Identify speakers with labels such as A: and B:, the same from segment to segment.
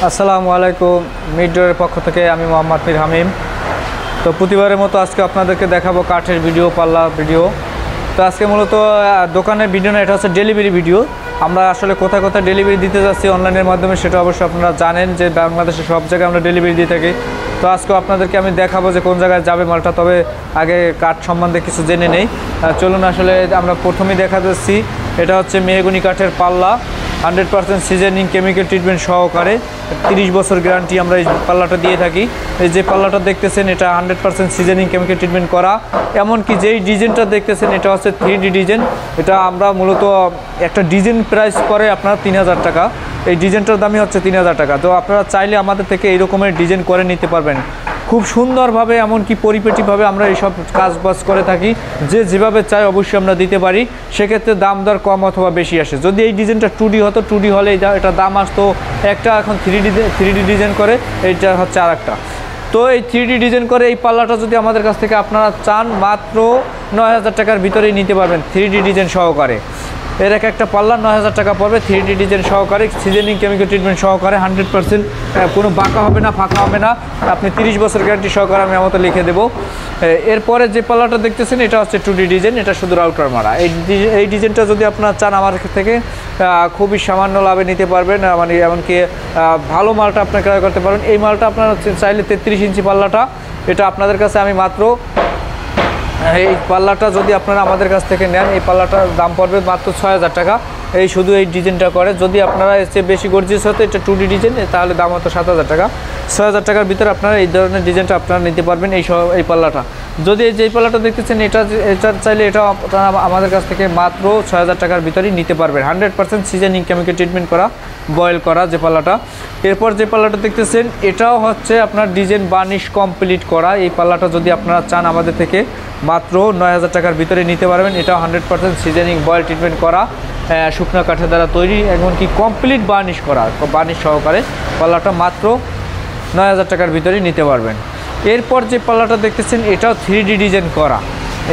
A: আসসালামু আলাইকুম। মিডডোরের পক্ষ থেকে আমি মোহাম্মদ মীর হামিম। তো প্রতিবারের মতো আজকে আপনাদেরকে দেখাবো কাঠের ভিডিও, পাল্লা ভিডিও। তো আজকে মূলত দোকানের ভিডিও না, এটা হচ্ছে ডেলিভারি ভিডিও। আমরা আসলে কোথায় কোথায় ডেলিভারি দিতে যাচ্ছি অনলাইনের মাধ্যমে, সেটা অবশ্যই আপনারা জানেন যে বাংলাদেশের সব জায়গায় আমরা ডেলিভারি দিয়ে থাকি। তো আজকে আপনাদেরকে আমি দেখাবো যে কোন জায়গায় যাবে মালটা। তবে আগে কাঠ সম্বন্ধে কিছু জেনে নেই। চলুন, আসলে আমরা প্রথমেই দেখা যাচ্ছি এটা হচ্ছে মেহগনি কাঠের পাল্লা, 100% সিজনিং কেমিক্যাল ট্রিটমেন্ট সহকারে 30 বছর গ্যারান্টি আমরা এই পাল্লাটা দিয়ে থাকি। এই যে পাল্লাটা দেখতেছেন এটা 100% সিজনিং কেমিক্যাল ট্রিটমেন্ট করা। এমনকি যেই ডিজাইনটা দেখতেছেন এটা হচ্ছে 3D ডিজাইন। এটা আমরা মূলত একটা ডিজাইন প্রাইস পরে আপনার 3000 টাকা। এই ডিজাইনটার দামই হচ্ছে 3000 টাকা। তো আপনারা চাইলে আমাদের থেকে এই রকমের ডিজাইন করে নিতে পারবেন খুব সুন্দরভাবে, এমনকি পরিপাটিভাবে আমরা এইসব কাজবাজ করে থাকি। যে যেভাবে চাই অবশ্যই আমরা দিতে পারি। সেক্ষেত্রে দাম দর কম অথবা বেশি আসে। যদি এই ডিজাইনটা 2D হতো, 2D হলে এটা দাম আসতো একটা, এখন 3D ডিজাইন করে এইটা হচ্ছে আর একটা। তো এই 3D ডিজাইন করে এই পাল্লাটা যদি আমাদের কাছ থেকে আপনারা চান, মাত্র 9000 টাকার ভিতরেই নিতে পারবেন 3D ডিজাইন সহকারে। এর একটা পাল্লা 9000 টাকা পড়বে 3D ডিজাইন সহকারে, সিজনিং কেমিক্যাল ট্রিটমেন্ট সহকারে, 100% কোনো বাঁকা হবে না, ফাঁকা হবে না। আপনি 30 বছর গ্যারান্টি সহকারে আমি আমাকে লিখে দেবো। এরপরে যে পাল্লাটা দেখতেছেন এটা হচ্ছে 2D ডিজাইন, এটা শুধু রাউটার মারা। এই ডিজাইনটা যদি আপনারা চান আমার থেকে খুবই সামান্য লাভে নিতে পারবেন, মানে এমনকি ভালো মালটা আপনারা ক্রয় করতে পারবেন। এই মালটা আপনারা চাইলে 33 ইঞ্চি পাল্লাটা, এটা আপনাদের কাছে আমি মাত্র, এই পাল্লাটা যদি আপনারা আমাদের কাছ থেকে নেন, এই পাল্লাটার দাম পড়বে মাত্র 6000 টাকা। এই শুধু এই ডিজাইনটা করে। যদি আপনারা এর চেয়ে বেশি গর্জিয়াস হতো, এটা 2D ডিজাইন, তাহলে দাম হতো 7000 টাকা। 6000 টাকার ভিতরে আপনারা এই ধরনের ডিজাইনটা আপনারা নিতে পারবেন। এই পাল্লাটা যদি যেই পাল্লাটা দেখতেছেন এটা চাইলে এটা আপনারা আমাদের কাছ থেকে মাত্র 6000 টাকার ভিতরেই নিতে পারবেন। 100% সিজনিং কেমিক্যাল ট্রিটমেন্ট করা, বয়েল করা যে পাল্লাটা। এরপর যে পাল্লাটা দেখতেছেন এটাও হচ্ছে আপনার ডিজাইন বার্নিশ কমপ্লিট করা। এই পাল্লাটা যদি আপনারা চান আমাদের থেকে মাত্র 9000 টাকার ভিতরে নিতে পারবেন। এটাও 100% সিজনিং বয়েল ট্রিটমেন্ট করা, শুকনো কাঠের দ্বারা তৈরি, এমনকি কমপ্লিট বার্নিশ করা, বার্নিশ সহকারে পাল্লাটা মাত্র 9000 টাকার ভিতরেই নিতে পারবেন। এরপর যে পাল্লাটা দেখতেছেন এটাও 3D ডিজাইন করা,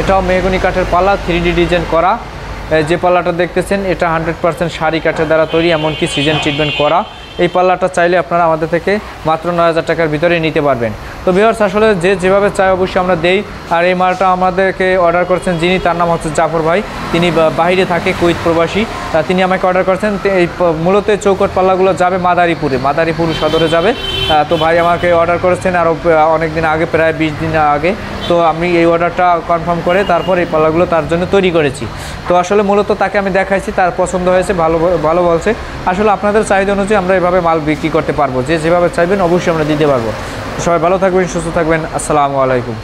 A: এটাও মেহগনি কাঠের পাল্লা, 3D ডিজাইন করা। যে পাল্লাটা দেখতেছেন এটা 100% শাড়ি কাঠের দ্বারা তৈরি, এমনকি সিজন ট্রিটমেন্ট করা। এই পাল্লাটা চাইলে আপনারা আমাদের থেকে মাত্র 9000 টাকার ভিতরে নিতে পারবেন। তো ভিউয়ার্স, আসলে যে যেভাবে চাই অবশ্যই আমরা দেই। আর এই মালটা আমাদেরকে অর্ডার করেছেন যিনি, তার নাম হচ্ছে জাফর ভাই। তিনি বাইরে থাকে, কুয়েত প্রবাসী। তিনি আমাকে অর্ডার করেছেন। এই মূলত চৌকট পাল্লাগুলো যাবে মাদারীপুর সদরে যাবে। তো ভাই আমাকে অর্ডার করেছেন আরও অনেক দিন আগে, প্রায় 20 দিন আগে। তো আমি এই অর্ডারটা কনফার্ম করে তারপর এই পাল্লাগুলো তার জন্য তৈরি করেছি। তো আসলে মূলত তাকে আমি দেখাইছি, তার পছন্দ হয়েছে, ভালো বলছে। আসলে আপনাদের চাহিদা অনুযায়ী আমরা এভাবে মাল বিক্রি করতে পারবো। যে যেভাবে চাইবেন অবশ্যই আমরা দিতে পারবো। সবাই ভালো থাকবেন, সুস্থ থাকবেন। আসসালামু আলাইকুম।